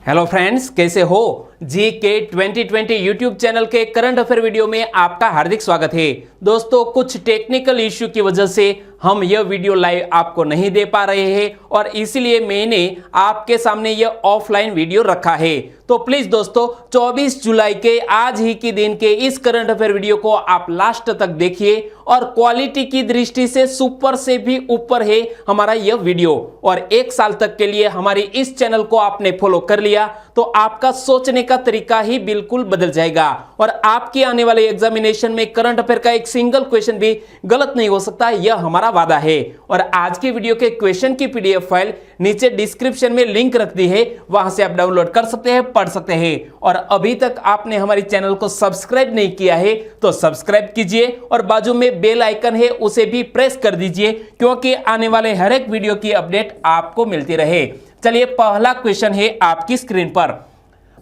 Hello friends, कैसे हो। GK 2020 YouTube channel के करंट अफेयर वीडियो में आपका हार्दिक स्वागत है। दोस्तों, कुछ टेक्निकल इश्यू की वजह से हम यह वीडियो लाइव आपको नहीं दे पा रहे हैं और इसीलिए मैंने आपके सामने यह ऑफलाइन वीडियो रखा है। तो प्लीज दोस्तों, 24 जुलाई के आज ही के दिन के इस करंट अफेयर वीडियो को आप लास्ट तक देखिए और क्वालिटी की दृष्टि से सुपर से भी ऊपर है हमारा यह वीडियो। और 1 साल तक के लिए हमारी इस चैनल को आपने फॉलो कर लिया तो आपका सोचने का तरीका ही बिल्कुल बदल जाएगा और आपके आने वाले एग्जामिनेशन में करंट अफेयर का एक सिंगल क्वेश्चन भी गलत नहीं हो सकता, यह हमारा वादा है। और आज के वीडियो के क्वेश्चन की पीडीएफ फाइल नीचे डिस्क्रिप्शन में लिंक रख दी है, वहां से आप डाउनलोड कर सकते हैं, पढ़ सकते हैं। और अभी तक आपने हमारे चैनल को सब्सक्राइब नहीं किया है तो सब्सक्राइब कीजिए और बाजू में बेल आइकन है उसे भी प्रेस कर दीजिए, क्योंकि आने वाले हर एक वीडियो की अपडेट आपको मिलती रहे। चलिए, पहला क्वेश्चन है आपकी स्क्रीन पर।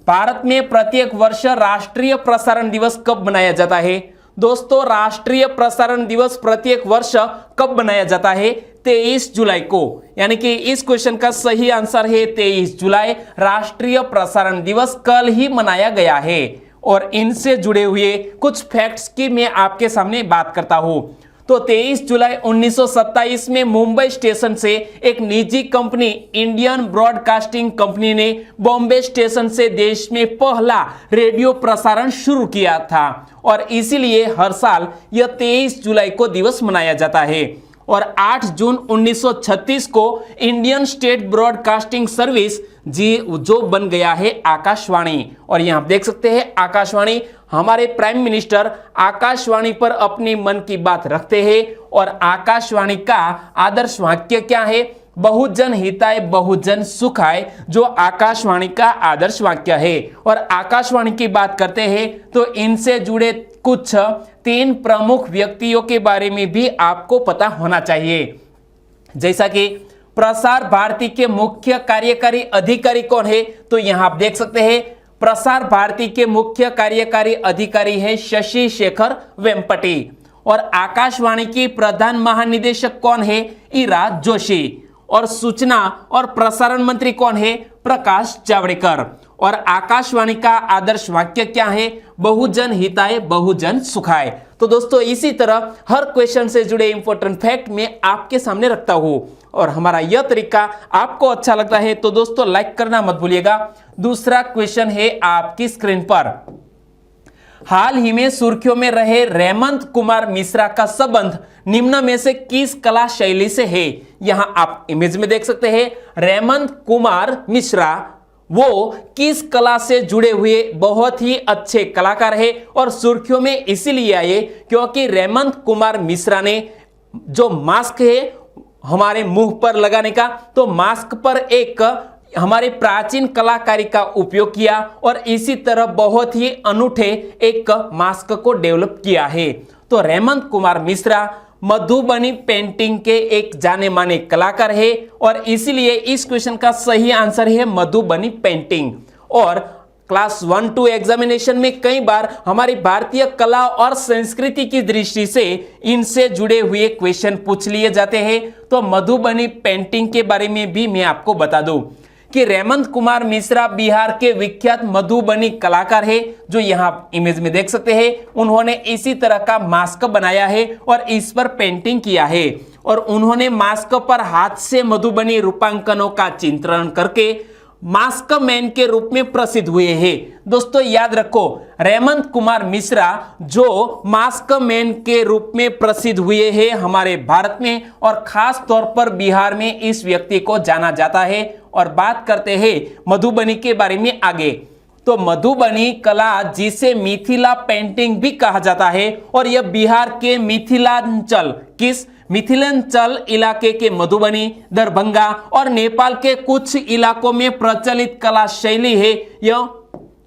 भारत में प्रत्येक वर्ष राष्ट्रीय प्रसारण दिवस कब मनाया जाता है? दोस्तों, राष्ट्रीय प्रसारण दिवस प्रत्येक वर्ष कब मनाया जाता है? 23 जुलाई को। यानी कि इस क्वेश्चन का सही आंसर है 23 जुलाई। राष्ट्रीय प्रसारण दिवस कल ही मनाया गया है। और इनसे जुड़े हुए कुछ फैक्ट्स की मैं आपके सामने बात करता हूं। तो 23 जुलाई 1927 में मुंबई स्टेशन से एक निजी कंपनी इंडियन ब्रॉडकास्टिंग कंपनी ने बॉम्बे स्टेशन से देश में पहला रेडियो प्रसारण शुरू किया था और इसीलिए हर साल यह 23 जुलाई को दिवस मनाया जाता है। और 8 जून 1936 को इंडियन स्टेट ब्रॉडकास्टिंग सर्विस जो बन गया है आकाशवाणी। और यहां आप देख सकते हैं आकाशवाणी, हमारे प्राइम मिनिस्टर आकाशवाणी पर अपनी मन की बात रखते हैं। और आकाशवाणी का आदर्श वाक्य क्या है? बहुजन हिताय बहुजन सुखाय, जो आकाशवाणी का आदर्श वाक्य है। और आकाशवाणी की बात करते हैं तो इनसे जुड़े कुछ 3 प्रमुख व्यक्तियों के बारे में भी आपको पता होना चाहिए। जैसा कि प्रसार भारती के मुख्य कार्यकारी अधिकारी कौन है? तो यहां आप देख सकते हैं प्रसार भारती के मुख्य कार्यकारी अधिकारी है शशि शेखर वेम्पटी। और आकाशवाणी की प्रधान महानिदेशक कौन है? ईरा जोशी। और सूचना और प्रसारण मंत्री कौन है? प्रकाश जावड़ेकर। और आकाशवाणी का आदर्श वाक्य क्या है? बहुजन हिताय बहुजन सुखाय। तो दोस्तों, इसी तरह हर क्वेश्चन से जुड़े इंपॉर्टेंट फैक्ट मैं आपके सामने रखता हूं और हमारा यह तरीका आपको अच्छा लगता है तो दोस्तों लाइक करना मत भूलिएगा। दूसरा क्वेश्चन है आपकी स्क्रीन पर। हाल ही में सुर्खियों में रहे रेमंत कुमार मिश्रा का संबंध निम्न में से किस कला शैली से है? यहां आप इमेज में देख सकते हैं रेमंत कुमार मिश्रा वो किस कला से जुड़े हुए बहुत ही अच्छे कलाकार है और सुर्खियों में इसीलिए आए क्योंकि रेमंत कुमार मिश्रा ने जो मास्क है हमारे मुंह पर लगाने का, तो मास्क पर एक हमारे प्राचीन कलाकारी का उपयोग किया और इसी तरह बहुत ही अनूठे एक मास्क को डेवलप किया है। तो रेमंत कुमार मिश्रा मधुबनी पेंटिंग के एक जाने माने कलाकार है और इसीलिए इस क्वेश्चन का सही आंसर है मधुबनी पेंटिंग। और क्लास 1-2 एग्जामिनेशन में कई बार हमारी भारतीय कला और संस्कृति की दृष्टि से इनसे जुड़े हुए क्वेश्चन पूछ लिए जाते हैं। तो मधुबनी पेंटिंग के बारे में भी मैं आपको बता दूं कि रेमंत कुमार मिश्रा बिहार के विख्यात मधुबनी कलाकार है, जो यहां इमेज में देख सकते हैं। उन्होंने इसी तरह का मास्क बनाया है और इस पर पेंटिंग किया है और उन्होंने मास्क पर हाथ से मधुबनी रूपांकनों का चित्रण करके मास्क मैन के रूप में प्रसिद्ध हुए हैं। दोस्तों, याद रखो रेमंत कुमार मिश्रा जो मास्क मैन के रूप में प्रसिद्ध हुए हैं हमारे भारत में और खास तौर पर बिहार में इस व्यक्ति को जाना जाता है। और बात करते हैं मधुबनी के बारे में आगे। तो मधुबनी कला जिसे मिथिला पेंटिंग भी कहा जाता है और यह बिहार के मिथिलांचल इलाके के मधुबनी, दरभंगा और नेपाल के कुछ इलाकों में प्रचलित कला शैली है यह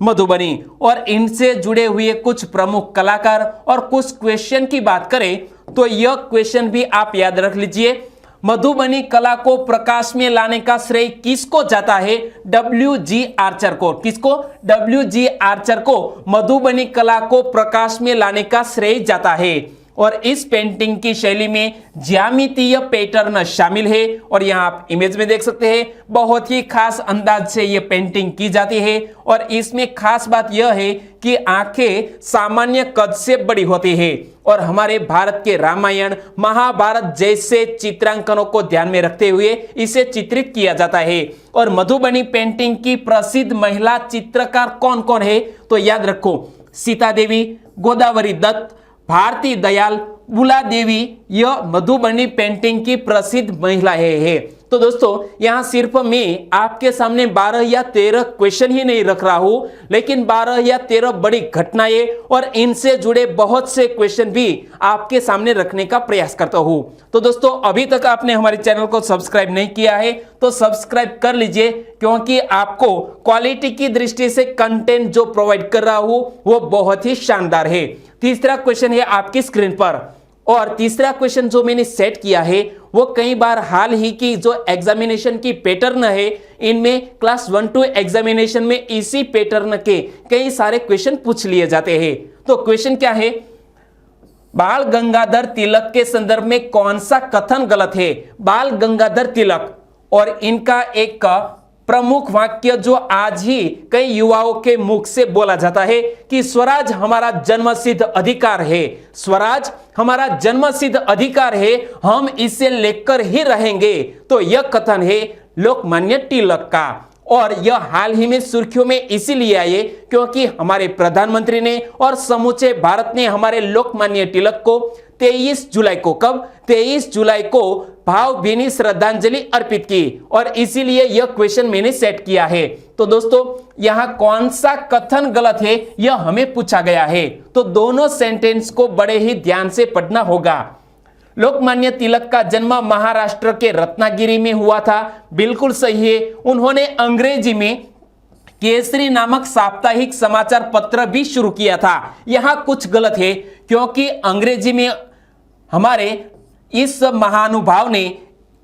मधुबनी। और इनसे जुड़े हुए कुछ प्रमुख कलाकार और कुछ क्वेश्चन की बात करें तो यह क्वेश्चन भी आप याद रख लीजिए। मधुबनी कला को प्रकाश में लाने का श्रेय किसको जाता है? WG आर्चर को। किसको? WG आर्चर को मधुबनी कला को प्रकाश में लाने का श्रेय जाता है। और इस पेंटिंग की शैली में ज्यामितीय पैटर्न शामिल है और यहाँ आप इमेज में देख सकते हैं बहुत ही खास अंदाज से यह पेंटिंग की जाती है और इसमें खास बात यह है कि आंखें सामान्य कद से बड़ी होती है और हमारे भारत के रामायण महाभारत जैसे चित्रांकनों को ध्यान में रखते हुए इसे चित्रित किया जाता है। और मधुबनी पेंटिंग की प्रसिद्ध महिला चित्रकार कौन कौन है तो याद रखो, सीता देवी, गोदावरी दत्त, भारती दयाल, बुला देवी, यह मधुबनी पेंटिंग की प्रसिद्ध महिलाएं हैं। तो दोस्तों यहां सिर्फ मैं आपके सामने 12 या 13 क्वेश्चन ही नहीं रख रहा हूं, लेकिन 12 या 13 बड़ी घटनाएं और इनसे जुड़े बहुत से क्वेश्चन भी आपके सामने रखने का प्रयास करता हूं। तो दोस्तों अभी तक आपने हमारे चैनल को सब्सक्राइब नहीं किया है तो सब्सक्राइब कर लीजिए, क्योंकि आपको क्वालिटी की दृष्टि से कंटेंट जो प्रोवाइड कर रहा हूं वो बहुत ही शानदार है। तीसरा क्वेश्चन है आपकी स्क्रीन पर और तीसरा क्वेश्चन जो मैंने सेट किया है वो कई बार हाल ही की जो एग्जामिनेशन की पैटर्न है इनमें क्लास 1-2 एग्जामिनेशन में इसी पैटर्न के कई सारे क्वेश्चन पूछ लिए जाते हैं। तो क्वेश्चन क्या है, बाल गंगाधर तिलक के संदर्भ में कौन सा कथन गलत है। बाल गंगाधर तिलक और इनका एक प्रमुख वाक्य जो आज ही कई युवाओं के मुख से बोला जाता है कि स्वराज हमारा जन्मसिद्ध अधिकार है, स्वराज हमारा जन्मसिद्ध अधिकार है, हम इसे लेकर ही रहेंगे। तो यह कथन है लोकमान्य तिलक का और यह हाल ही में सुर्खियों में इसीलिए आए क्योंकि हमारे प्रधानमंत्री ने और समूचे भारत ने हमारे लोकमान्य तिलक को 23 जुलाई को, कब 23 जुलाई को भावभीनी श्रद्धांजलि अर्पित की और इसीलिए यह क्वेश्चन मैंने सेट किया है। तो दोस्तों यहां कौन सा कथन गलत है यह हमें पूछा गया है, तो दोनों सेंटेंस को बड़े ही ध्यान से पढ़ना होगा। लोकमान्य तिलक का जन्म महाराष्ट्र के रत्नागिरी में हुआ था, बिल्कुल सही है। उन्होंने अंग्रेजी में केसरी नामक साप्ताहिक समाचार पत्र भी शुरू किया था। यहां कुछ गलत है क्योंकि अंग्रेजी में हमारे इस महानुभाव ने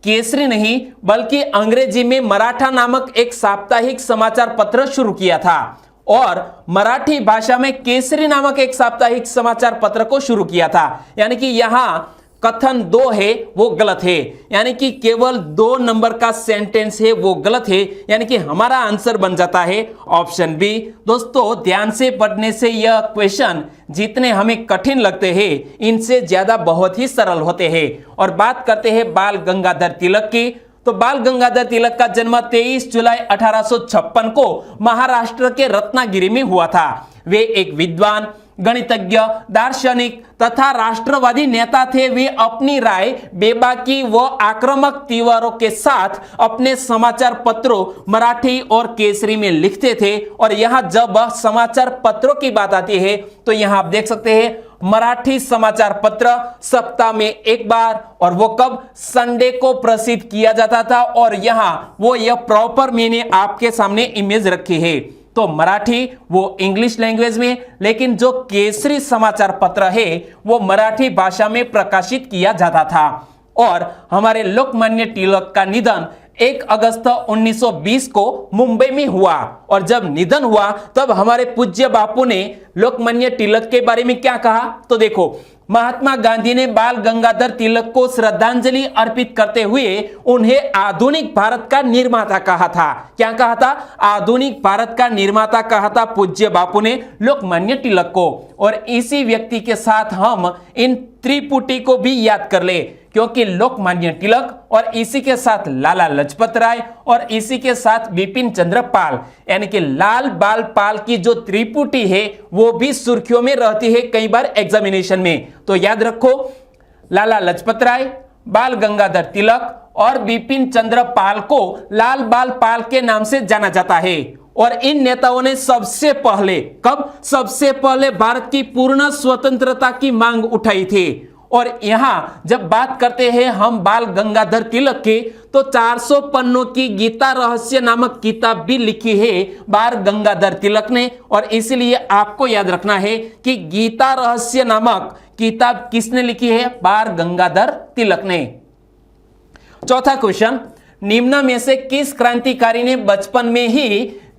केसरी नहीं बल्कि अंग्रेजी में मराठा नामक एक साप्ताहिक समाचार पत्र शुरू किया था और मराठी भाषा में केसरी नामक एक साप्ताहिक समाचार पत्र को शुरू किया था, यानी कि यहां कथन 2 है वो गलत है, यानी कि केवल 2 नंबर का सेंटेंस है वो गलत है, यानी कि हमारा आंसर बन जाता है ऑप्शन बी। दोस्तों ध्यान से पढ़ने से यह क्वेश्चन जितने हमें कठिन लगते हैं इनसे ज्यादा बहुत ही सरल होते हैं। और बात करते हैं बाल गंगाधर तिलक की, तो बाल गंगाधर तिलक का जन्म 23 जुलाई 1856 को महाराष्ट्र के रत्नागिरी में हुआ था। वे एक विद्वान, गणितज्ञ, दार्शनिक तथा राष्ट्रवादी नेता थे। वे अपनी राय बेबाकी व आक्रामक तीव्रों के साथ अपने समाचार पत्रों मराठी और केसरी में लिखते थे और यहां जब समाचार पत्रों की बात आती है तो यहां आप देख सकते हैं मराठी समाचार पत्र सप्ताह में एक बार और वो कब, संडे को प्रसिद्ध किया जाता था और यहां वो यह प्रॉपर मैंने आपके सामने इमेज रखी है। तो मराठी वो इंग्लिश लैंग्वेज में, लेकिन जो केसरी समाचार पत्र है वो मराठी भाषा में प्रकाशित किया जाता था। और हमारे लोकमान्य तिलक का निधन 1 अगस्त 1920 को मुंबई में हुआ और जब निधन हुआ तब हमारे पूज्य बापू ने लोकमान्य तिलक के बारे में क्या कहा, तो देखो महात्मा गांधी ने बाल गंगाधर तिलक को श्रद्धांजलि अर्पित करते हुए उन्हें आधुनिक भारत का निर्माता कहा था। क्या कहा था? आधुनिक भारत का निर्माता कहा था पूज्य बापू ने लोकमान्य तिलक को। और इसी व्यक्ति के साथ हम इन त्रिपुटी को भी याद कर ले, क्योंकि लोकमान्य तिलक और इसी के साथ लाला लाजपत राय और इसी के साथ बिपिन चंद्र पाल, यानी कि लाल बाल पाल की जो त्रिपुटी है वो भी सुर्खियों में रहती है कई बार एग्जामिनेशन में। तो याद रखो लाला लाजपत राय, बाल गंगाधर तिलक और बिपिन चंद्र पाल को लाल बाल पाल के नाम से जाना जाता है। और इन नेताओं ने सबसे पहले, कब, सबसे पहले भारत की पूर्ण स्वतंत्रता की मांग उठाई थी। और यहां जब बात करते हैं हम बाल गंगाधर तिलक की, तो 400 पन्नों की गीता रहस्य नामक किताब भी लिखी है बाल गंगाधर तिलक ने। और इसलिए आपको याद रखना है कि गीता रहस्य नामक किताब किसने लिखी है? बाल गंगाधर तिलक ने। चौथा क्वेश्चन, निम्न में से किस क्रांतिकारी ने बचपन में ही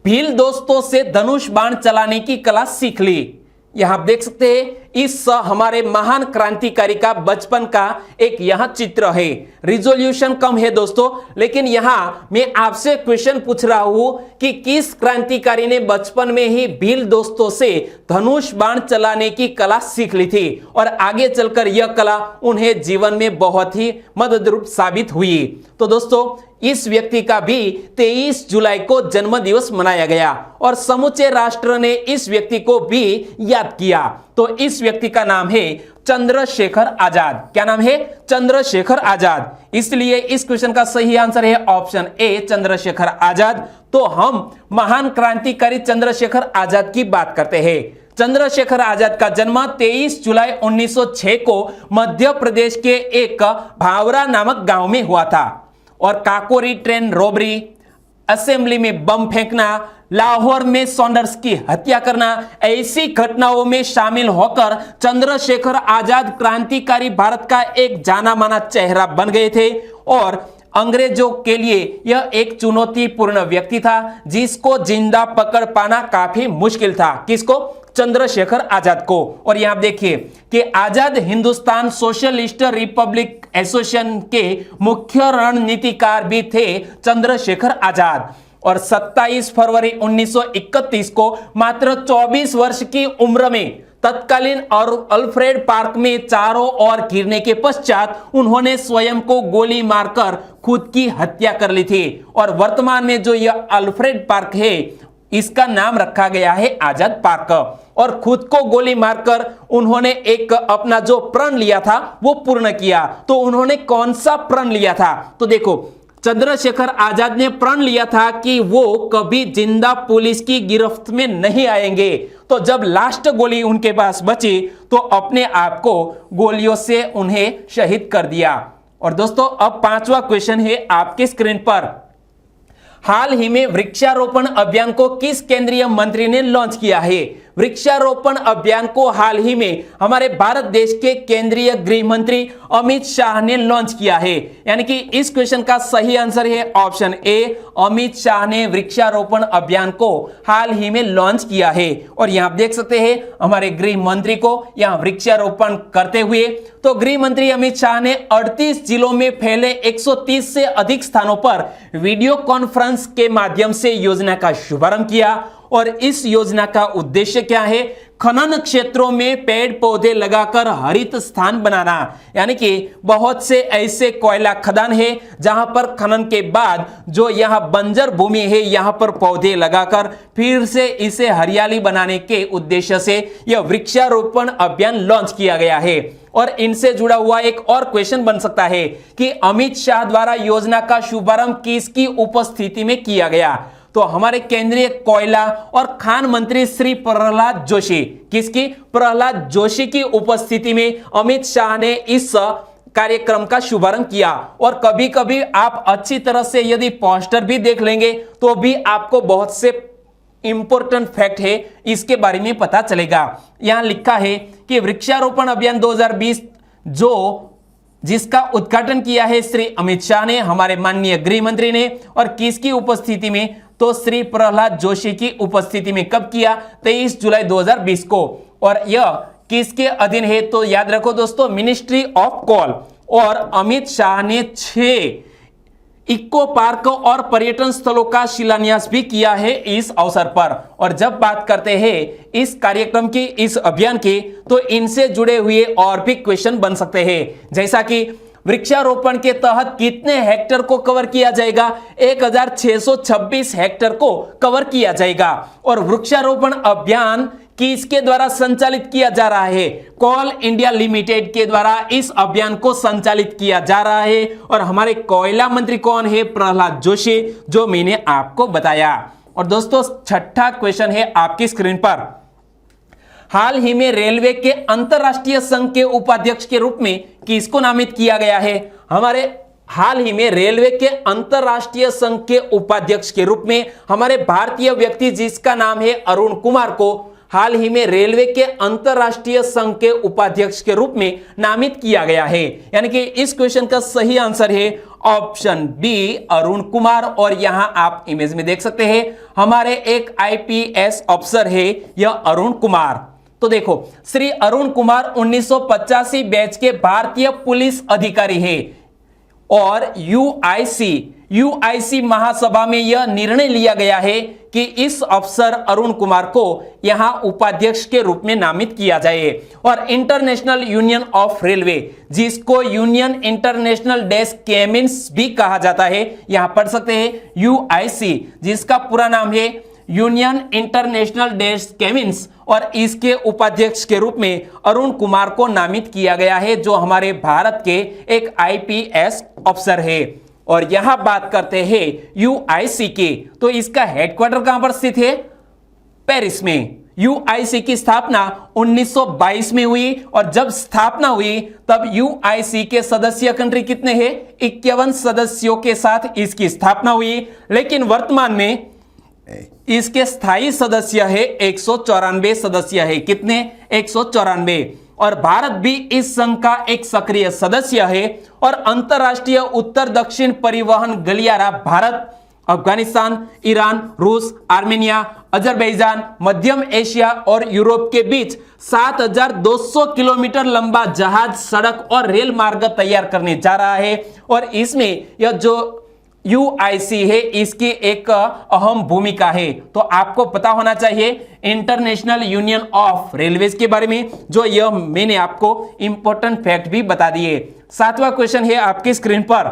भील दोस्तों से धनुष बाण चलाने की कला सीख ली? यहां आप देख सकते हैं इस हमारे महान क्रांतिकारी का बचपन का एक यह चित्र है। रिजोल्यूशन कम है दोस्तों, लेकिन यहां मैं आपसे क्वेश्चन पूछ रहा हूं कि किस क्रांतिकारी ने बचपन में ही भील दोस्तों से धनुष बाण चलाने की कला सीख ली थी और आगे चलकर यह कला उन्हें जीवन में बहुत ही मददरूप साबित हुई। तो दोस्तों इस व्यक्ति का भी 23 जुलाई को जन्म दिवस मनाया गया और समूचे राष्ट्र ने इस व्यक्ति को भी याद किया। तो इस व्यक्ति का नाम है चंद्रशेखर आजाद। क्या नाम है? चंद्रशेखर आजाद। इसलिए इस क्वेश्चन का सही आंसर है ऑप्शन ए, चंद्रशेखर आजाद। तो हम महान क्रांतिकारी चंद्रशेखर आजाद की बात करते हैं। चंद्रशेखर आजाद का जन्म 23 जुलाई 1906 को मध्य प्रदेश के एक भावरा नामक गांव में हुआ था और काकोरी ट्रेन रॉबरी, असेंबली में बम फेंकना, लाहौर में सॉन्डर्स की हत्या करना, ऐसी घटनाओं में शामिल होकर चंद्रशेखर आजाद क्रांतिकारी भारत का एक जाना माना चेहरा बन गए थे और अंग्रेजों के लिए यह एक चुनौतीपूर्ण व्यक्ति था जिसको जिंदा पकड़ पाना काफी मुश्किल था। किसको? चंद्रशेखर आजाद को। और यहां देखिए कि आजाद हिंदुस्तान सोशलिस्ट रिपब्लिक एसोसिएशन के मुख्य रणनीतिकार भी थे चंद्रशेखर आजाद। और 27 फरवरी 1931 को मात्र 24 वर्ष की उम्र में तत्कालीन और अल्फ्रेड पार्क में चारों ओर गिरने के पश्चात उन्होंने स्वयं को गोली मारकर खुद की हत्या कर ली थी। और वर्तमान में जो यह अल्फ्रेड पार्क है इसका नाम रखा गया है आजाद पार्क। और खुद को गोली मारकर उन्होंने एक अपना जो प्रण लिया था वो पूर्ण किया। तो उन्होंने कौन सा प्रण लिया था? तो देखो, चंद्रशेखर आजाद ने प्रण लिया था कि वो कभी जिंदा पुलिस की गिरफ्त में नहीं आएंगे। तो जब लास्ट गोली उनके पास बची तो अपने आप को गोलियों से उन्हें शहीद कर दिया। और दोस्तों अब पांचवा क्वेश्चन है आपकी स्क्रीन पर। हाल ही में वृक्षारोपण अभियान को किस केंद्रीय मंत्री ने लॉन्च किया है? वृक्षारोपण अभियान को हाल ही में हमारे भारत देश के केंद्रीय गृह मंत्री अमित शाह ने लॉन्च किया है। यानी कि इस क्वेश्चन का सही आंसर है ऑप्शन ए, अमित शाह ने वृक्षारोपण अभियान को हाल ही में लॉन्च किया है। और यहां आप देख सकते हैं हमारे गृह मंत्री को यहां वृक्षारोपण करते हुए। तो गृह मंत्री अमित शाह ने 38 जिलों में फैले 130 से अधिक स्थानों पर वीडियो कॉन्फ्रेंस के माध्यम से योजना का शुभारंभ किया। और इस योजना का उद्देश्य क्या है? खनन क्षेत्रों में पेड़ पौधे लगाकर हरित स्थान बनाना। यानी कि बहुत से ऐसे कोयला खदान है जहां पर खनन के बाद जो यहां बंजर भूमि है यहां पर पौधे लगाकर फिर से इसे हरियाली बनाने के उद्देश्य से यह वृक्षारोपण अभियान लॉन्च किया गया है। और इनसे जुड़ा हुआ एक और क्वेश्चन बन सकता है कि अमित शाह द्वारा योजना का शुभारंभ किसकी उपस्थिति में किया गया? तो हमारे केंद्रीय कोयला और खान मंत्री श्री प्रहलाद जोशी, किसकी? प्रहलाद जोशी की उपस्थिति में अमित शाह ने इस कार्यक्रम का शुभारंभ किया। और कभी कभी आप अच्छी तरह से यदि पोस्टर भी देख लेंगे तो भी आपको बहुत से इंपॉर्टेंट फैक्ट है इसके बारे में पता चलेगा। यहां लिखा है कि वृक्षारोपण अभियान 2020 जिसका उद्घाटन किया है श्री अमित शाह ने, हमारे माननीय गृह मंत्री ने। और किसकी उपस्थिति में? तो श्री प्रहलाद जोशी की उपस्थिति में। कब किया? 23 जुलाई 2020 को। और यह किसके अधीन है? तो याद रखो दोस्तों, मिनिस्ट्री ऑफ कोल। और अमित शाह ने 6 इको पार्क और पर्यटन स्थलों का शिलान्यास भी किया है इस अवसर पर। और जब बात करते हैं इस कार्यक्रम की, इस अभियान की, तो इनसे जुड़े हुए और भी क्वेश्चन बन सकते हैं। जैसा कि वृक्षारोपण के तहत कितने हेक्टेयर को कवर किया जाएगा? 1626 हेक्टेयर को कवर किया जाएगा। और वृक्षारोपण अभियान किसके द्वारा संचालित किया जा रहा है? कोल इंडिया लिमिटेड के द्वारा इस अभियान को संचालित किया जा रहा है। और हमारे कोयला मंत्री कौन है? प्रहलाद जोशी, जो मैंने आपको बताया। और दोस्तों छठा क्वेश्चन है आपकी स्क्रीन पर। हाल ही में रेलवे के अंतरराष्ट्रीय संघ के उपाध्यक्ष के रूप में किसको नामित किया गया है? हमारे हाल ही में रेलवे के अंतरराष्ट्रीय संघ के उपाध्यक्ष के रूप में हमारे भारतीय व्यक्ति जिसका नाम है अरुण कुमार को हाल ही में रेलवे के अंतरराष्ट्रीय संघ के उपाध्यक्ष के रूप में नामित किया गया है। यानी कि इस क्वेश्चन का सही आंसर है ऑप्शन बी, अरुण कुमार। और यहां आप इमेज में देख सकते हैं हमारे एक आईपीएस अफसर है यह अरुण कुमार। तो देखो, श्री अरुण कुमार 1985 बैच के भारतीय पुलिस अधिकारी है और यूआईसी महासभा में यह निर्णय लिया गया है कि इस अफसर अरुण कुमार को यहां उपाध्यक्ष के रूप में नामित किया जाए। और इंटरनेशनल यूनियन ऑफ रेलवे, जिसको यूनियन इंटरनेशनल डेस्क केमिन्स भी कहा जाता है, यहां पढ़ सकते हैं यूआईसी, जिसका पूरा नाम है यूनियन इंटरनेशनल डेस्क केमिन्स, और इसके उपाध्यक्ष के रूप में अरुण कुमार को नामित किया गया है, जो हमारे भारत के एक आईपीएस अफसर है। और यहां बात करते हैं यूआईसी की, तो इसका हेडक्वार्टर कहां पर स्थित है? पेरिस में। यूआईसी की स्थापना 1922 में हुई और जब स्थापना हुई तब यूआईसी के सदस्य कंट्री कितने हैं? 51 सदस्यों के साथ इसकी स्थापना हुई, लेकिन वर्तमान में इसके स्थायी सदस्य है 194 सदस्य है। कितने? 194। और भारत भी इस संघ का एक सक्रिय सदस्य है। और अंतरराष्ट्रीय उत्तर दक्षिण परिवहन गलियारा भारत, अफगानिस्तान, ईरान, रूस, आर्मेनिया, अजरबैजान, मध्यम एशिया और यूरोप के बीच 7200 किलोमीटर लंबा जहाज, सड़क और रेल मार्ग तैयार करने जा रहा है। और इसमें यह जो यूआईसी है, इसकी एक अहम भूमिका है। तो आपको पता होना चाहिए इंटरनेशनल यूनियन ऑफ रेलवेज के बारे में, जो यह मैंने आपको इंपॉर्टेंट फैक्ट भी बता दिए। 7वां क्वेश्चन है आपकी स्क्रीन पर।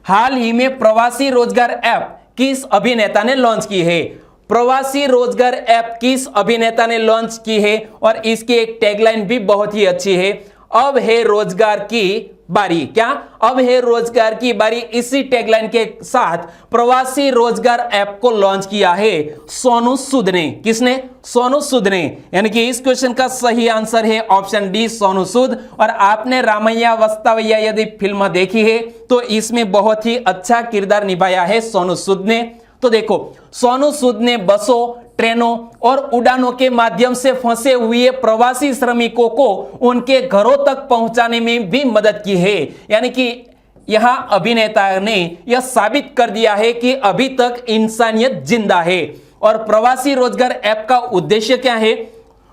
हाल ही में प्रवासी रोजगार ऐप किस अभिनेता ने लॉन्च की है? प्रवासी रोजगार ऐप किस अभिनेता ने लॉन्च की है? और इसकी एक टैगलाइन भी बहुत ही अच्छी है, अब है रोजगार की बारी। क्या? अब है रोजगार की बारी। इसी टैगलाइन के साथ प्रवासी रोजगार ऐप को लॉन्च किया है सोनू सूद ने। किसने? सोनू सूद ने। यानी कि इस क्वेश्चन का सही आंसर है ऑप्शन डी, सोनू सूद। और आपने रामैया वास्तवैया यदि फिल्म देखी है तो इसमें बहुत ही अच्छा किरदार निभाया है सोनू सूद ने। तो देखो, सोनू सूद ने बसों, ट्रेनों और उड़ानों के माध्यम से फंसे हुए प्रवासी श्रमिकों को उनके घरों तक पहुंचाने में भी मदद की है। यानी कि यहां अभिनेता ने यह साबित कर दिया है कि अभी तक इंसानियत जिंदा है। और प्रवासी रोजगार ऐप का उद्देश्य क्या है?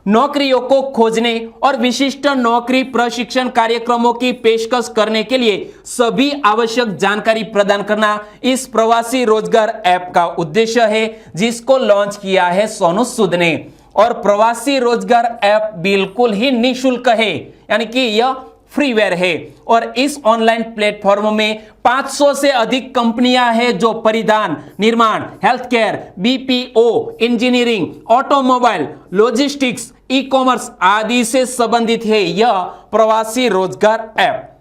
नौकरियों को खोजने और विशिष्ट नौकरी प्रशिक्षण कार्यक्रमों की पेशकश करने के लिए सभी आवश्यक जानकारी प्रदान करना इस प्रवासी रोजगार ऐप का उद्देश्य है, जिसको लॉन्च किया है सोनू सूद ने। और प्रवासी रोजगार ऐप बिल्कुल ही निःशुल्क है, यानी कि यह फ्रीवेयर है। और इस ऑनलाइन प्लेटफॉर्म में 500 से अधिक कंपनियां हैं जो परिधान, निर्माण, health care, BPO, engineering, automobile, logistics, e commerce आदि से संबंधित है यह प्रवासी रोजगार ऐप।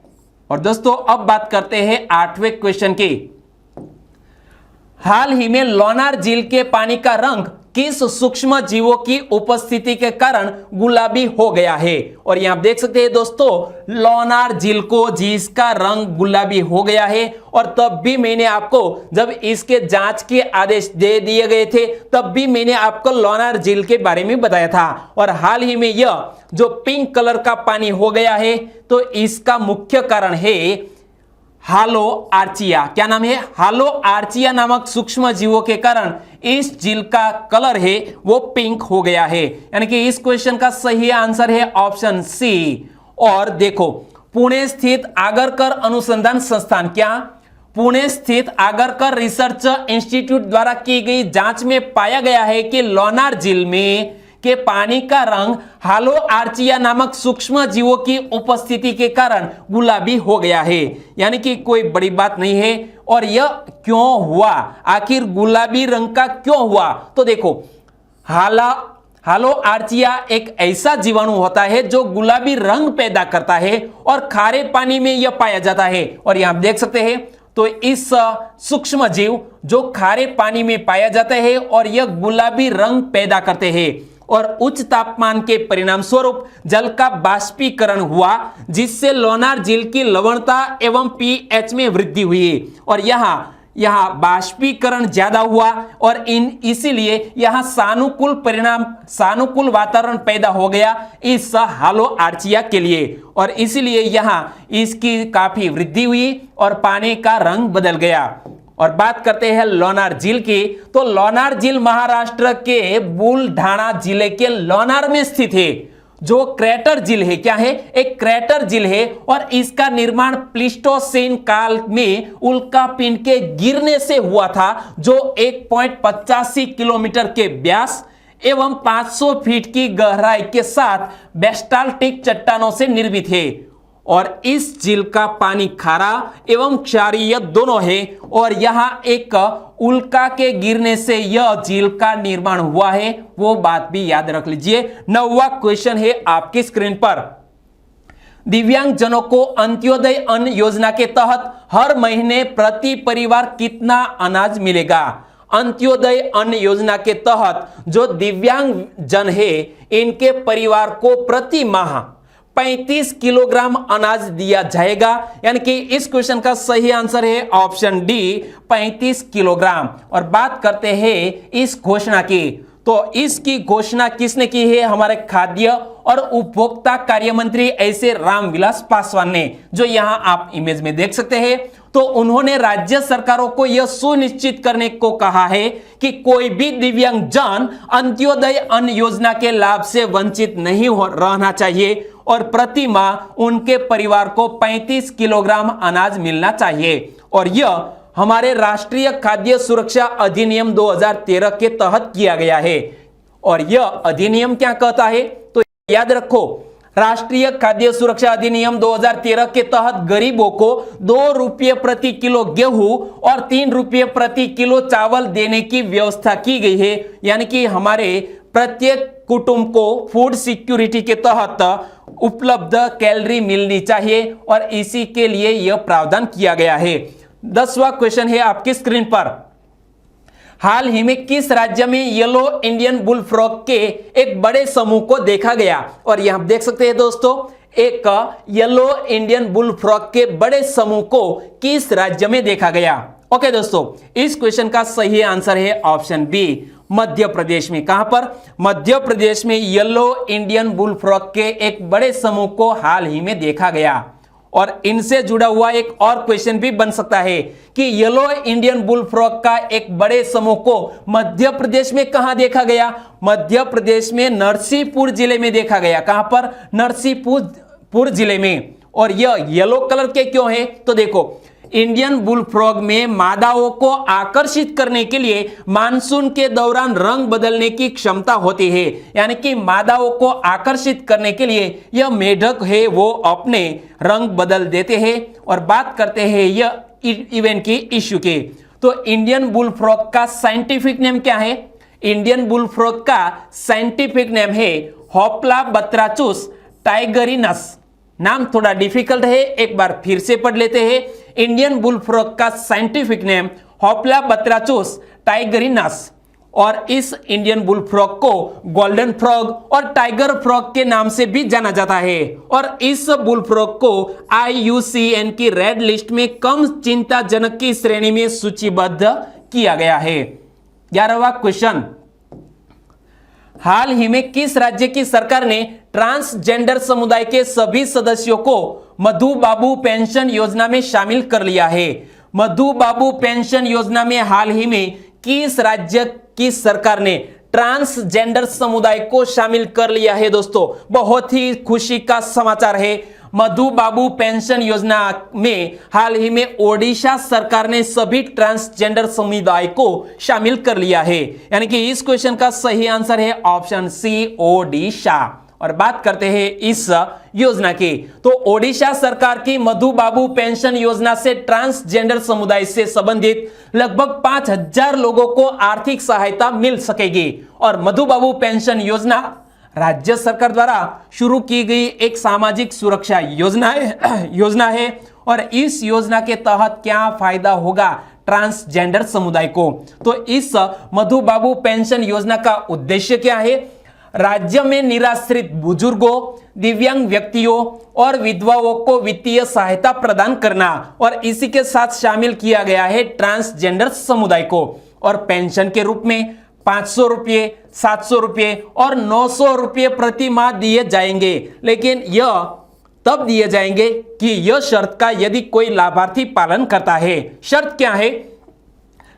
और दोस्तों, अब बात करते हैं 8वें क्वेश्चन की। हाल ही में लोनार झील के पानी का रंग किस सूक्ष्म जीवों की उपस्थिति के कारण गुलाबी हो गया है? और यहां आप देख सकते हैं दोस्तों, लोनार झील को जिसका रंग गुलाबी हो गया है। और तब भी मैंने आपको, जब इसके जांच के आदेश दे दिए गए थे, तब भी मैंने आपको लोनार झील के बारे में बताया था। और हाल ही में यह जो पिंक कलर का पानी हो गया है, तो इसका मुख्य कारण है हालो आर्चिया। क्या नाम है? हालो आर्चिया नामक सूक्ष्म जीवों के कारण इस झील का कलर है वो पिंक हो गया है। यानी कि इस क्वेश्चन का सही आंसर है ऑप्शन सी। और देखो, पुणे स्थित आगरकर अनुसंधान संस्थान, क्या? पुणे स्थित आगरकर रिसर्च इंस्टीट्यूट द्वारा की गई जांच में पाया गया है कि लोनार झील में के पानी का रंग हालो आर्चिया नामक सूक्ष्म जीवों की उपस्थिति के कारण गुलाबी हो गया है। यानी कि कोई बड़ी बात नहीं है। और यह क्यों हुआ? आखिर गुलाबी रंग का क्यों हुआ? तो देखो, हालो आर्चिया एक ऐसा जीवाणु होता है जो गुलाबी रंग पैदा करता है और खारे पानी में यह पाया जाता है। और यहां आप देख सकते हैं, तो इस सूक्ष्म जीव जो खारे पानी में पाया जाता है और यह गुलाबी रंग पैदा करते हैं। और उच्च तापमान के परिणाम स्वरूप जल का बाष्पीकरण हुआ, जिससे लोनार झील की लवणता एवं पीएच में वृद्धि हुई। और यहाँ बाष्पीकरण ज्यादा हुआ और इसीलिए यहाँ सानुकूल वातावरण पैदा हो गया इस हालो आर्चिया के लिए। और इसीलिए यहाँ इसकी काफी वृद्धि हुई और पानी का रंग बदल गया। और बात करते हैं लोनार झील की, तो लोनार झील महाराष्ट्र के बुलढाणा जिले के लोनार में स्थित है, जो क्रेटर झील है। क्या है? एक क्रेटर झील है और इसका निर्माण प्लीस्टोसीन काल में उल्कापिंड के गिरने से हुआ था, जो 1.85 किलोमीटर के व्यास एवं 500 फीट की गहराई के साथ बेस्टाल्टिक चट्टानों से निर्मित है। और इस झील का पानी खारा एवं क्षारीय दोनों है और यहां एक उल्का के गिरने से यह झील का निर्माण हुआ है, वो बात भी याद रख लीजिए। 9वां क्वेश्चन है आपकी स्क्रीन पर, दिव्यांगजनों को अंत्योदय अन्न योजना के तहत हर महीने प्रति परिवार कितना अनाज मिलेगा? अंत्योदय अन्न योजना के तहत जो दिव्यांग जन है, इनके परिवार को प्रति माह 35 किलोग्राम अनाज दिया जाएगा। यानी कि इस क्वेश्चन का सही आंसर है ऑप्शन डी, 35 किलोग्राम। और बात करते हैं इस घोषणा की, तो इसकी घोषणा किसने की है? हमारे खाद्य और उपभोक्ता कार्य मंत्री ऐसे रामविलास पासवान ने, जो यहां आप इमेज में देख सकते हैं। तो उन्होंने राज्य सरकारों को यह सुनिश्चित करने को कहा है कि कोई भी दिव्यांगजन अंत्योदय अन्न योजना के लाभ से वंचित नहीं रहना चाहिए और प्रति माह उनके परिवार को 35 किलोग्राम अनाज मिलना चाहिए। और यह हमारे राष्ट्रीय खाद्य सुरक्षा अधिनियम 2013 के तहत किया गया है। और यह अधिनियम क्या कहता है? तो याद रखो, राष्ट्रीय खाद्य सुरक्षा अधिनियम 2013 के तहत गरीबों को 2 रुपये प्रति किलो गेहूं और 3 रुपये प्रति किलो चावल देने की व्यवस्था की गई है। यानी कि हमारे प्रत्येक कुटुंब को फूड सिक्योरिटी के तहत उपलब्ध कैलोरी मिलनी चाहिए और इसी के लिए यह प्रावधान किया गया है। 10वां क्वेश्चन है आपकी स्क्रीन पर, हाल ही में किस राज्य में येलो इंडियन बुल फ्रॉग के एक बड़े समूह को देखा गया? और यहां देख सकते हैं दोस्तों, एक येलो इंडियन बुल फ्रॉग के बड़े समूह को किस राज्य में देखा गया? ओके दोस्तों, इस क्वेश्चन का सही आंसर है ऑप्शन बी, मध्य प्रदेश में। कहां पर? मध्य प्रदेश में येलो इंडियन बुल फ्रॉग के एक बड़े समूह को हाल ही में देखा गया। और इनसे जुड़ा हुआ एक और क्वेश्चन भी बन सकता है कि येलो इंडियन बुल फ्रॉग का एक बड़े समूह को मध्य प्रदेश में कहां देखा गया? मध्य प्रदेश में नरसिंहपुर जिले में देखा गया। कहां पर? नरसिंहपुर जिले में। और यह येलो कलर के क्यों है? तो देखो, इंडियन बुल फ्रॉग में मादाओं को आकर्षित करने के लिए मानसून के दौरान रंग बदलने की क्षमता होती है। यानी कि मादाओं को आकर्षित करने के लिए यह मेढक है वो अपने रंग बदल देते हैं। और बात करते हैं यह इवेंट की इश्यू के, तो इंडियन बुल फ्रॉग का साइंटिफिक नेम क्या है? इंडियन बुल फ्रॉग का साइंटिफिक नेम है होप्ला बत्राचुस टाइगरिनस। नाम थोड़ा डिफिकल्ट है, एक बार फिर से पढ़ लेते हैं। इंडियन बुल फ्रॉग का साइंटिफिक नेम होप्ला बत्राचुस टाइगरिनस। और इस इंडियन बुल फ्रॉग को गोल्डन फ्रॉग और टाइगर फ्रॉग के नाम से भी जाना जाता है। और इस बुल फ्रॉग को IUCN की रेड लिस्ट में कम चिंताजनक की श्रेणी में सूचीबद्ध किया गया है। 11वां क्वेश्चन, हाल ही में किस राज्य की सरकार ने ट्रांसजेंडर समुदाय के सभी सदस्यों को मधु बाबू पेंशन योजना में शामिल कर लिया है? मधु बाबू पेंशन योजना में हाल ही में किस राज्य की सरकार ने ट्रांसजेंडर समुदाय को शामिल कर लिया है? दोस्तों, बहुत ही खुशी का समाचार है। मधु बाबू पेंशन योजना में हाल ही में ओडिशा सरकार ने सभी ट्रांसजेंडर समुदाय को शामिल कर लिया है। यानी कि इस क्वेश्चन का सही आंसर है ऑप्शन सी, ओडिशा। और बात करते हैं इस योजना की, तो ओडिशा सरकार की मधु बाबू पेंशन योजना से ट्रांसजेंडर समुदाय से संबंधित लगभग 5000 लोगों को आर्थिक सहायता मिल सकेगी। और मधु बाबू पेंशन योजना राज्य सरकार द्वारा शुरू की गई एक सामाजिक सुरक्षा योजना है। और इस योजना के तहत क्या फायदा होगा ट्रांसजेंडर समुदाय को? तो इस मधु बाबू पेंशन योजना का उद्देश्य क्या है? राज्य में निराश्रित बुजुर्गों, दिव्यांग व्यक्तियों और विधवाओं को वित्तीय सहायता प्रदान करना। और इसी के साथ शामिल किया गया है ट्रांसजेंडर समुदाय को। और पेंशन के रूप में 500 रुपये, 700 रुपये और 900 रुपये प्रति माह दिए जाएंगे। लेकिन यह तब दिए जाएंगे कि यह शर्त का यदि कोई लाभार्थी पालन करता है। शर्त क्या है?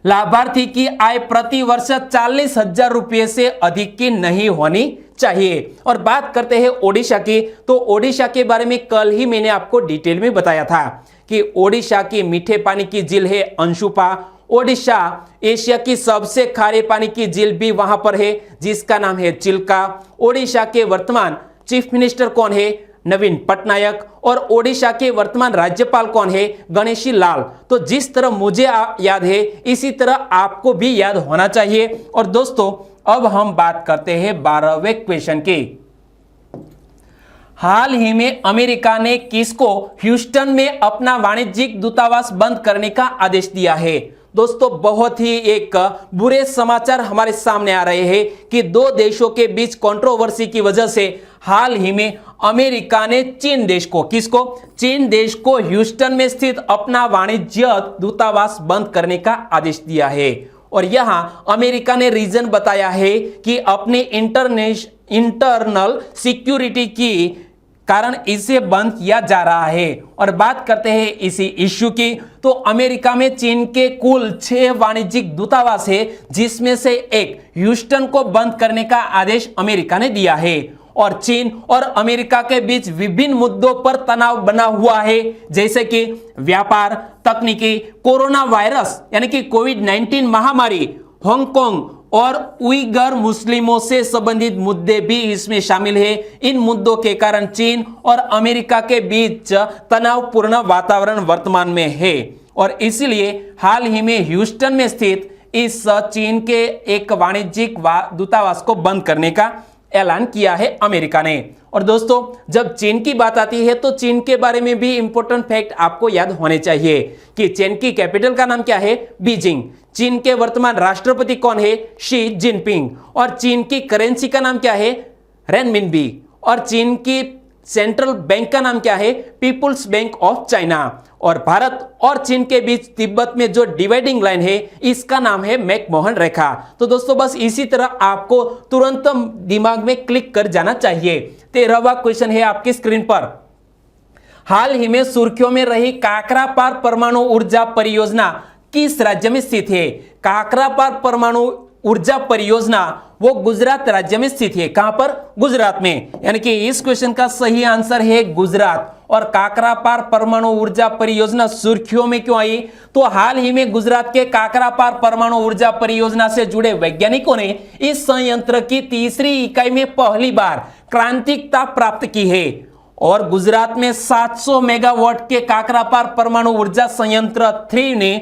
लाभार्थी की आय प्रति वर्ष 40,000 रुपये से अधिक की नहीं होनी चाहिए। और बात करते हैं ओडिशा की, तो ओडिशा के बारे में कल ही मैंने आपको डिटेल में बताया था कि ओडिशा की मीठे पानी की झील है अंशुपा। ओडिशा एशिया की सबसे खारे पानी की झील भी वहां पर है जिसका नाम है चिल्का। ओडिशा के वर्तमान चीफ मिनिस्टर कौन है? नवीन पटनायक। और ओडिशा के वर्तमान राज्यपाल कौन है? गणेशी लाल। तो जिस तरह मुझे याद है इसी तरह आपको भी याद होना चाहिए। और दोस्तों अब हम बात करते हैं 12वें क्वेश्चन की। हाल ही में अमेरिका ने किसको ह्यूस्टन में अपना वाणिज्यिक दूतावास बंद करने का आदेश दिया है? दोस्तों बहुत ही एक बुरे समाचार हमारे सामने आ रहे हैं कि दो देशों के बीच कंट्रोवर्सी की वजह से हाल ही में अमेरिका ने चीन देश को, किसको? चीन देश को ह्यूस्टन में स्थित अपना वाणिज्य दूतावास बंद करने का आदेश दिया है। और यहां अमेरिका ने रीजन बताया है कि अपने इंटरनल सिक्योरिटी की कारण इसे बंद किया जा रहा है। और बात करते हैं इसी इश्यू की, तो अमेरिका में चीन के कुल 6 वाणिज्यिक दूतावास है जिसमें से एक ह्यूस्टन को बंद करने का आदेश अमेरिका ने दिया है। और चीन और अमेरिका के बीच विभिन्न मुद्दों पर तनाव बना हुआ है जैसे कि व्यापार, तकनीकी, कोरोना वायरस यानी कि कोविड-19 महामारी, हांगकांग और उइगर मुस्लिमों से संबंधित मुद्दे भी इसमें शामिल है। इन मुद्दों के कारण चीन और अमेरिका के बीच तनावपूर्ण वातावरण वर्तमान में है। और इसीलिए हाल ही में ह्यूस्टन में स्थित इस चीन के एक वाणिज्यिक दूतावास को बंद करने का ऐलान किया है अमेरिका ने। और दोस्तों जब चीन की बात आती है तो चीन के बारे में भी इंपॉर्टेंट फैक्ट आपको याद होने चाहिए कि चीन की कैपिटल का नाम क्या है? बीजिंग। चीन के वर्तमान राष्ट्रपति कौन है? Xi Jinping. और चीन की करेंसी का नाम क्या है? रेनमिनबी। और चीन की सेंट्रल बैंक का नाम क्या है? People's Bank of China. और भारत और चीन के बीच तिब्बत में जो डिवाइडिंग लाइन है इसका नाम है मैकमोहन रेखा। तो दोस्तों बस इसी तरह आपको तुरंत दिमाग में क्लिक कर जाना चाहिए। 13वां क्वेश्चन है आपकी स्क्रीन पर। हाल ही में सुर्खियों में रही काकरापार परमाणु ऊर्जा परियोजना किस राज्य में स्थित है? काकरापार परमाणु ऊर्जा परियोजना वो गुजरात राज्य में स्थित है। कहां पर? गुजरात में। यानी कि इस क्वेश्चन का सही आंसर है गुजरात। और काकरापार परमाणु ऊर्जा परियोजना सुर्खियों में क्यों आई? तो हाल ही में गुजरात के काकरापार परमाणु ऊर्जा परियोजना से जुड़े वैज्ञानिकों ने इस संयंत्र की तीसरी इकाई में पहली बार क्रांतिकता प्राप्त की है। और गुजरात में 700 मेगावाट के काकरापार परमाणु ऊर्जा संयंत्र 3 ने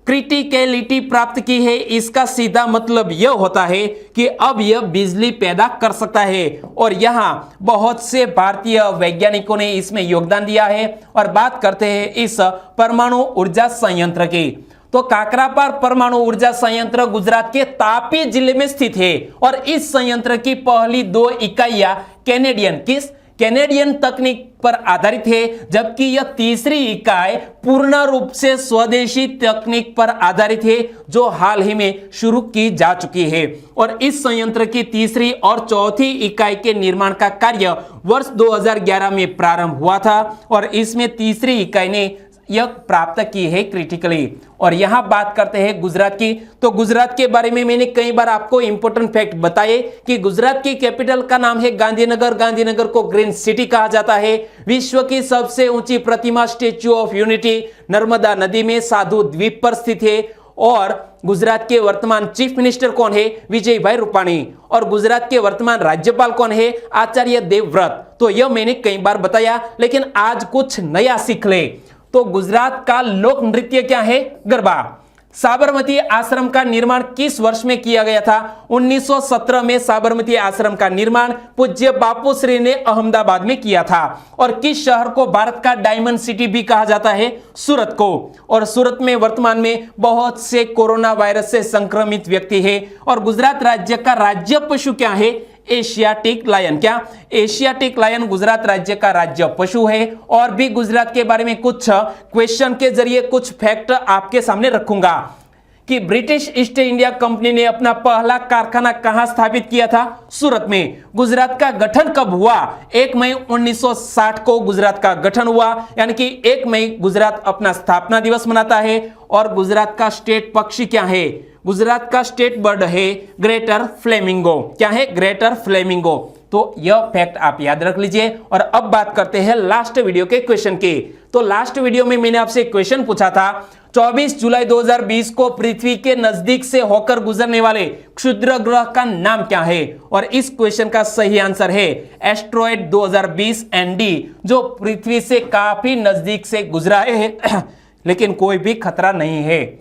क्रिटिकलिटी प्राप्त की है। इसका सीधा मतलब यह होता है कि अब यह बिजली पैदा कर सकता है। और यहां बहुत से भारतीय वैज्ञानिकों ने इसमें योगदान दिया है। और बात करते हैं इस परमाणु ऊर्जा संयंत्र की, तो काकरापार परमाणु ऊर्जा संयंत्र गुजरात के तापी जिले में स्थित है। और इस संयंत्र की पहली 2 इकाइयां कैनेडियन तकनीक पर आधारित है, जबकि यह तीसरी इकाई पूर्ण रूप से स्वदेशी तकनीक पर आधारित है जो हाल ही में शुरू की जा चुकी है। और इस संयंत्र की तीसरी और चौथी इकाई के निर्माण का कार्य वर्ष 2011 में प्रारंभ हुआ था। और इसमें तीसरी इकाई ने यह प्राप्त की है क्रिटिकली। और यहां बात करते हैं गुजरात की, तो गुजरात के बारे में मैंने कई बार आपको इंपॉर्टेंट फैक्ट बताए कि गुजरात की कैपिटल का नाम है गांधीनगर। गांधीनगर को ग्रीन सिटी कहा जाता है। विश्व की सबसे ऊंची प्रतिमा स्टैच्यू ऑफ यूनिटी नर्मदा नदी में साधु द्वीप पर स्थित है। और गुजरात के वर्तमान चीफ मिनिस्टर कौन है? विजय भाई रूपाणी। और गुजरात के वर्तमान राज्यपाल कौन है? आचार्य देवव्रत। तो यह मैंने कई बार बताया, लेकिन आज कुछ नया सीख ले। तो गुजरात का लोक नृत्य क्या है? गरबा। साबरमती आश्रम का निर्माण किस वर्ष में किया गया था? 1917 में साबरमती आश्रम का निर्माण पूज्य बापू श्री ने अहमदाबाद में किया था। और किस शहर को भारत का डायमंड सिटी भी कहा जाता है? सूरत को। और सूरत में वर्तमान में बहुत से कोरोना वायरस से संक्रमित व्यक्ति है। और गुजरात राज्य का राज्य पशु क्या है? Asiatic lion. क्या? एशियाटिक लायन गुजरात राज्य का राज्य पशु है। और भी गुजरात के बारे में कुछ क्वेश्चन के जरिए कुछ फैक्ट आपके सामने रखूंगा कि ब्रिटिश ईस्ट इंडिया कंपनी ने अपना पहला कारखाना कहां स्थापित किया था? सूरत में। गुजरात का गठन कब हुआ? 1 मई 1960 को गुजरात का गठन हुआ, यानी कि 1 मई गुजरात अपना स्थापना दिवस मनाता है। और गुजरात का स्टेट पक्षी क्या है? गुजरात का स्टेट बर्ड है ग्रेटर फ्लेमिंगो। क्या है? Greater flamingo. तो यह फैक्ट आप याद रख लीजिए। और अब बात करते हैं लास्ट वीडियो के क्वेश्चन की। तो लास्ट वीडियो में मैंने आपसे क्वेश्चन पूछा था, 24 जुलाई 2020 को पृथ्वी के नजदीक से होकर गुजरने वाले क्षुद्र ग्रह का नाम क्या है? और इस क्वेश्चन का सही आंसर है एस्ट्रॉयड 2020 ND, जो पृथ्वी से काफी नजदीक से गुजरा है लेकिन कोई भी खतरा नहीं है।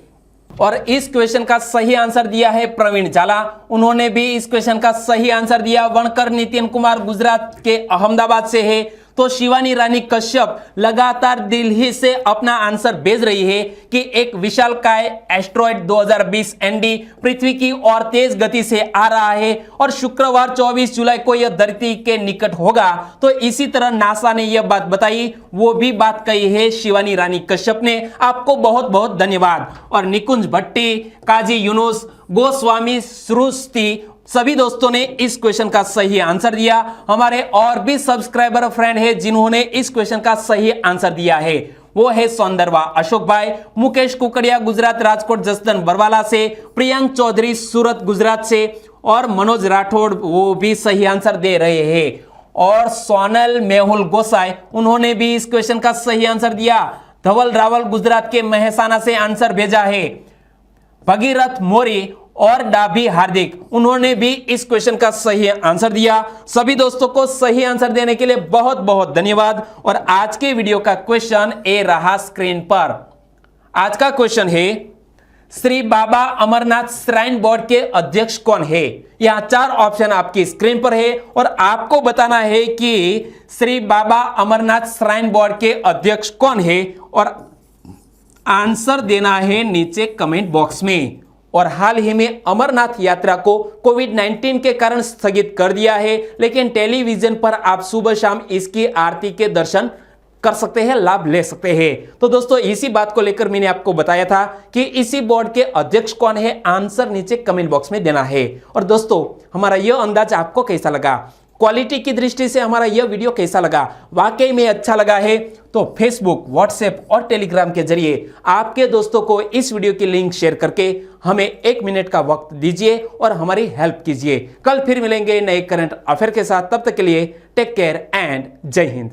और इस क्वेश्चन का सही आंसर दिया है प्रवीण झाला। उन्होंने भी इस क्वेश्चन का सही आंसर दिया। वणकर नितिन कुमार गुजरात के अहमदाबाद से है। तो शिवानी रानी कश्यप लगातार दिल्ली से अपना आंसर भेज रही है कि एक विशालकाय एस्ट्रॉयड 2020 ND पृथ्वी की ओर तेज गति से आ रहा है और शुक्रवार 24 जुलाई को यह धरती के निकट होगा। तो इसी तरह नासा ने यह बात बताई, वो भी बात कही है शिवानी रानी कश्यप ने। आपको बहुत बहुत धन्यवाद। और निकुंज भट्टी, काजी यूनुस, गोस्वामी सृष्टि, सभी दोस्तों ने इस क्वेश्चन का सही आंसर दिया। हमारे और भी सब्सक्राइबर फ्रेंड है जिन्होंने इस क्वेश्चन का सही आंसर दिया है। वो है सौंदरवा अशोक भाई, मुकेश कुकड़िया गुजरात राजकोट जसदन बरवाला से, प्रियंक चौधरी सूरत गुजरात से, और मनोज राठौड़ वो भी सही आंसर दे रहे हैं। और सोनल मेहुल गोसाई, उन्होंने भी इस क्वेश्चन का सही आंसर दिया। धवल रावल गुजरात के महसाना से आंसर भेजा है। भगीरथ मोरी और डाभी हार्दिक, उन्होंने भी इस क्वेश्चन का सही आंसर दिया। सभी दोस्तों को सही आंसर देने के लिए बहुत बहुत धन्यवाद। और आज के वीडियो का क्वेश्चन ए रहा स्क्रीन पर। आज का क्वेश्चन है, श्री बाबा अमरनाथ श्राइन बोर्ड के अध्यक्ष कौन है? यहां 4 ऑप्शन आपकी स्क्रीन पर है और आपको बताना है कि श्री बाबा अमरनाथ श्राइन बोर्ड के अध्यक्ष कौन है और आंसर देना है नीचे कमेंट बॉक्स में। और हाल ही में अमरनाथ यात्रा को कोविड-19 के कारण स्थगित कर दिया है, लेकिन टेलीविजन पर आप सुबह शाम इसकी आरती के दर्शन कर सकते हैं, लाभ ले सकते हैं। तो दोस्तों इसी बात को लेकर मैंने आपको बताया था कि इसी बोर्ड के अध्यक्ष कौन है, आंसर नीचे कमेंट बॉक्स में देना है। और दोस्तों हमारा यह अंदाज आपको कैसा लगा? क्वालिटी की दृष्टि से हमारा यह वीडियो कैसा लगा? वाकई में अच्छा लगा है तो फेसबुक, व्हाट्सएप और टेलीग्राम के जरिए आपके दोस्तों को इस वीडियो की लिंक शेयर करके हमें 1 मिनट का वक्त दीजिए और हमारी हेल्प कीजिए। कल फिर मिलेंगे नए करंट अफेयर के साथ। तब तक के लिए टेक केयर एंड जय हिंद।